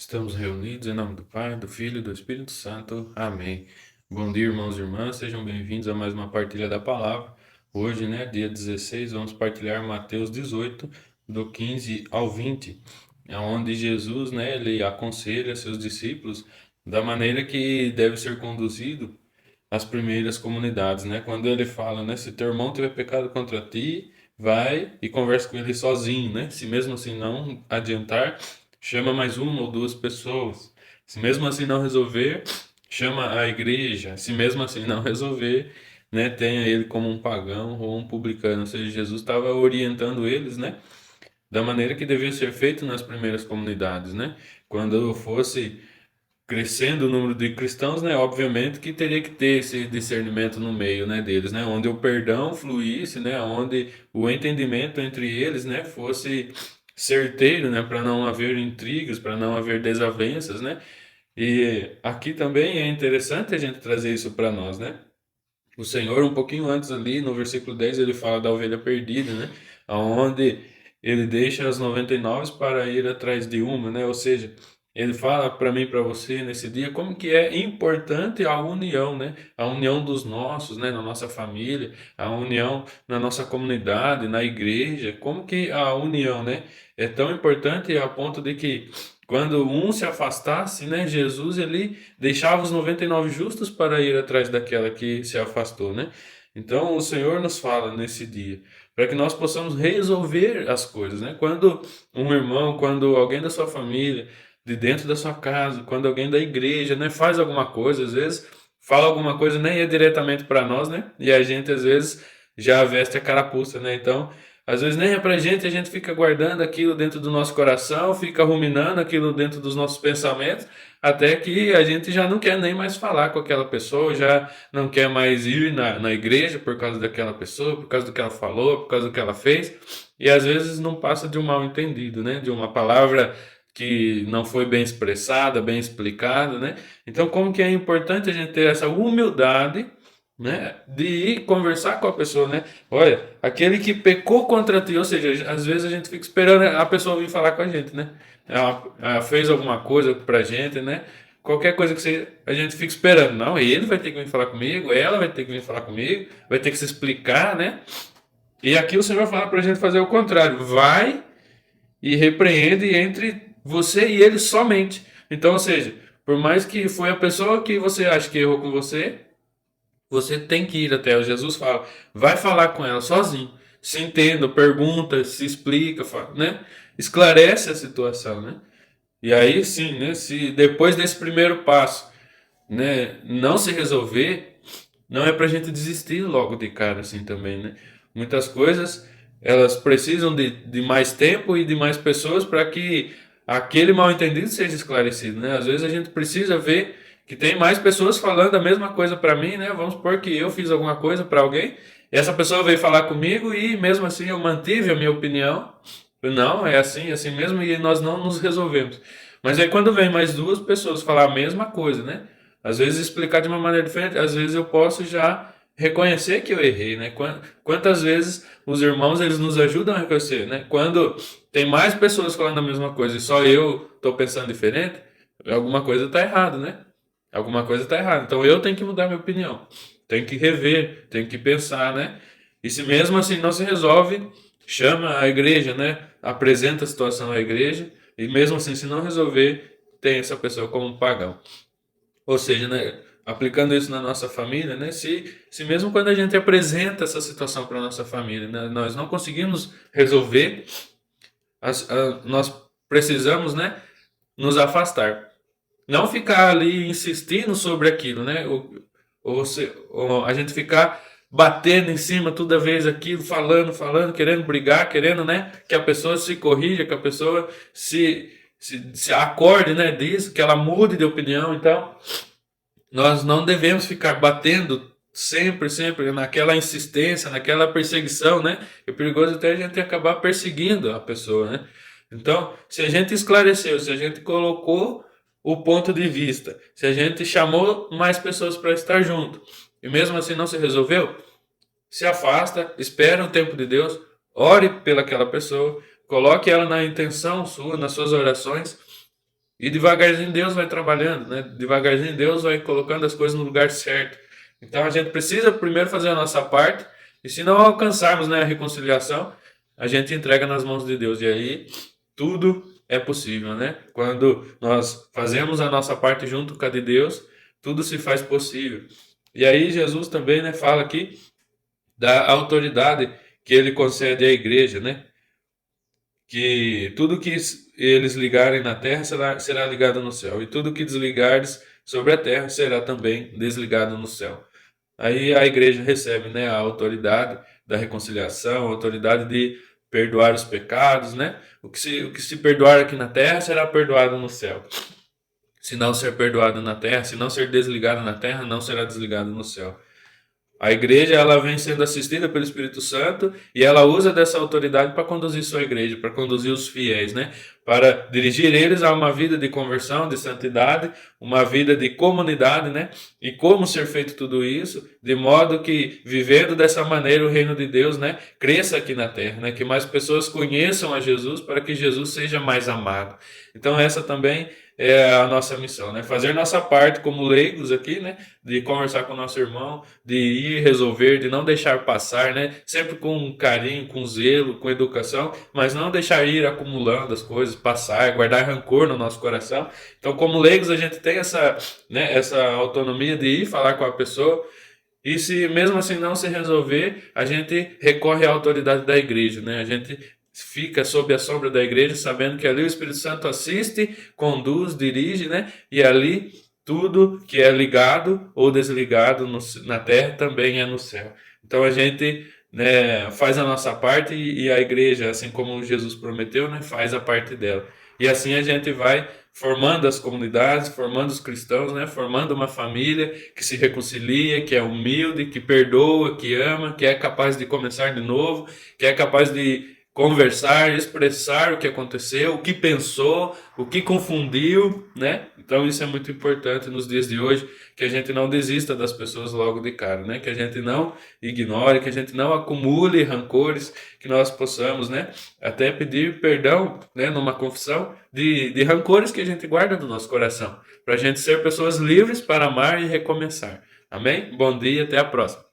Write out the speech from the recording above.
Estamos reunidos em nome do Pai, do Filho e do Espírito Santo. Amém. Bom dia, irmãos e irmãs, sejam bem-vindos a mais uma partilha da palavra. Hoje, dia 16, vamos partilhar Mateus 18, do 15 ao 20, onde Jesus, ele aconselha seus discípulos da maneira que deve ser conduzido as primeiras comunidades, Quando ele fala, se teu irmão tiver pecado contra ti, vai e conversa com ele sozinho, Se mesmo assim não adiantar, chama mais uma ou duas pessoas. Se mesmo assim não resolver, chama a igreja. Se mesmo assim não resolver, tenha ele como um pagão ou um publicano. Ou seja, Jesus estava orientando eles, da maneira que devia ser feito nas primeiras comunidades, Quando fosse crescendo o número de cristãos, obviamente que teria que ter esse discernimento no meio, deles, onde o perdão fluísse, onde o entendimento entre eles, fosse certeiro, para não haver intrigas, para não haver desavenças, E aqui também é interessante a gente trazer isso para nós, O Senhor, um pouquinho antes ali, no versículo 10 ele fala da ovelha perdida, Aonde ele deixa as 99 para ir atrás de uma, Ou seja, ele fala para mim e para você nesse dia como que é importante a união, A união dos nossos, na nossa família, a união na nossa comunidade, na igreja, como que a união, é tão importante a ponto de que quando um se afastasse, Jesus ele deixava os 99 justos para ir atrás daquela que se afastou, Então o Senhor nos fala nesse dia, para que nós possamos resolver as coisas, Quando um irmão, quando alguém da sua família, de dentro da sua casa, quando alguém da igreja, faz alguma coisa, às vezes fala alguma coisa nem é diretamente para nós, E a gente às vezes já veste a carapuça, Então às vezes nem é pra gente, a gente fica guardando aquilo dentro do nosso coração, fica ruminando aquilo dentro dos nossos pensamentos, até que a gente já não quer nem mais falar com aquela pessoa, já não quer mais ir na igreja por causa daquela pessoa, por causa do que ela falou, por causa do que ela fez, e às vezes não passa de um mal entendido, De uma palavra que não foi bem expressada, bem explicada, Então como que é importante a gente ter essa humildade, de ir conversar com a pessoa, Olha, aquele que pecou contra ti, ou seja, às vezes a gente fica esperando a pessoa vir falar com a gente, ela fez alguma coisa pra gente, Qualquer coisa que seja, a gente fica esperando. Não, ele vai ter que vir falar comigo, ela vai ter que vir falar comigo, vai ter que se explicar, E aqui o Senhor fala pra gente fazer o contrário. Vai e repreende entre você e ele somente. Então, ou seja, por mais que foi a pessoa que você acha que errou com você, você tem que ir até ela. Jesus fala, vai falar com ela sozinho. Se entenda, pergunta, se explica, esclarece a situação, E aí sim, se depois desse primeiro passo, não se resolver, não é pra gente desistir logo de cara assim também, Muitas coisas, elas precisam de mais tempo e de mais pessoas para que aquele mal entendido seja esclarecido, Às vezes a gente precisa ver que tem mais pessoas falando a mesma coisa para mim, Vamos supor que eu fiz alguma coisa para alguém, e essa pessoa veio falar comigo e mesmo assim eu mantive a minha opinião. Não, é assim mesmo, e nós não nos resolvemos. Mas aí quando vem mais duas pessoas falar a mesma coisa, Às vezes explicar de uma maneira diferente, às vezes eu posso já reconhecer que eu errei, Quantas vezes os irmãos eles nos ajudam a reconhecer, Quando tem mais pessoas falando a mesma coisa e só eu estou pensando diferente, alguma coisa está errada, Alguma coisa está errada. Então eu tenho que mudar minha opinião, tenho que rever, tenho que pensar, E se mesmo assim não se resolve, chama a igreja, Apresenta a situação à igreja e mesmo assim se não resolver, tem essa pessoa como um pagão. Ou seja, aplicando isso na nossa família, se mesmo quando a gente apresenta essa situação para a nossa família, nós não conseguimos resolver, nós precisamos, nos afastar. Não ficar ali insistindo sobre aquilo, ou a gente ficar batendo em cima toda vez aquilo, falando, querendo brigar, querendo, que a pessoa se corrija, que a pessoa se acorde, disso, que ela mude de opinião. Então, nós não devemos ficar batendo sempre naquela insistência, naquela perseguição, É perigoso até a gente acabar perseguindo a pessoa, Então, se a gente esclareceu, se a gente colocou o ponto de vista, se a gente chamou mais pessoas para estar junto e mesmo assim não se resolveu, se afasta, espera o tempo de Deus, ore pelaquela pessoa, coloque ela na intenção sua, nas suas orações E devagarzinho Deus vai trabalhando, né? Devagarzinho Deus vai colocando as coisas no lugar certo. Então a gente precisa primeiro fazer a nossa parte, e se não alcançarmos, né, a reconciliação, a gente entrega nas mãos de Deus. E aí tudo é possível, né? Quando nós fazemos a nossa parte junto com a de Deus, tudo se faz possível. E aí Jesus também, né, fala aqui da autoridade que ele concede à igreja, né? Que tudo que eles ligarem na terra será ligado no céu, e tudo que desligares sobre a terra será também desligado no céu. Aí a igreja recebe, né, a autoridade da reconciliação, a autoridade de perdoar os pecados, né? O que se perdoar aqui na terra será perdoado no céu. Se não ser perdoado na terra, se não ser desligado na terra, não será desligado no céu. A igreja, ela vem sendo assistida pelo Espírito Santo, e ela usa dessa autoridade para conduzir sua igreja, para conduzir os fiéis, né? Para dirigir eles a uma vida de conversão, de santidade, uma vida de comunidade, né? E como ser feito tudo isso, de modo que, vivendo dessa maneira, o reino de Deus, né, cresça aqui na terra, né? Que mais pessoas conheçam a Jesus, para que Jesus seja mais amado. Então essa também é a nossa missão, né? Fazer nossa parte como leigos aqui, né? De conversar com o nosso irmão, de ir resolver, de não deixar passar, né? Sempre com carinho, com zelo, com educação, mas não deixar ir acumulando as coisas, passar, guardar rancor no nosso coração. Então, como leigos, a gente tem essa, né, essa autonomia de ir falar com a pessoa. E se mesmo assim não se resolver, a gente recorre à autoridade da igreja, né? A gente fica sob a sombra da igreja, sabendo que ali o Espírito Santo assiste, conduz, dirige, né? E ali tudo que é ligado ou desligado na terra também é no céu. Então a gente, né, faz a nossa parte, e a igreja, assim como Jesus prometeu, né, faz a parte dela. E assim a gente vai formando as comunidades, formando os cristãos, né, formando uma família que se reconcilia, que é humilde, que perdoa, que ama, que é capaz de começar de novo, que é capaz de conversar, expressar o que aconteceu, o que pensou, o que confundiu, né? Então isso é muito importante nos dias de hoje, que a gente não desista das pessoas logo de cara, né? Que a gente não ignore, que a gente não acumule rancores, que nós possamos, né, até pedir perdão, né, numa confissão de rancores que a gente guarda no nosso coração, para a gente ser pessoas livres para amar e recomeçar. Amém? Bom dia, até a próxima.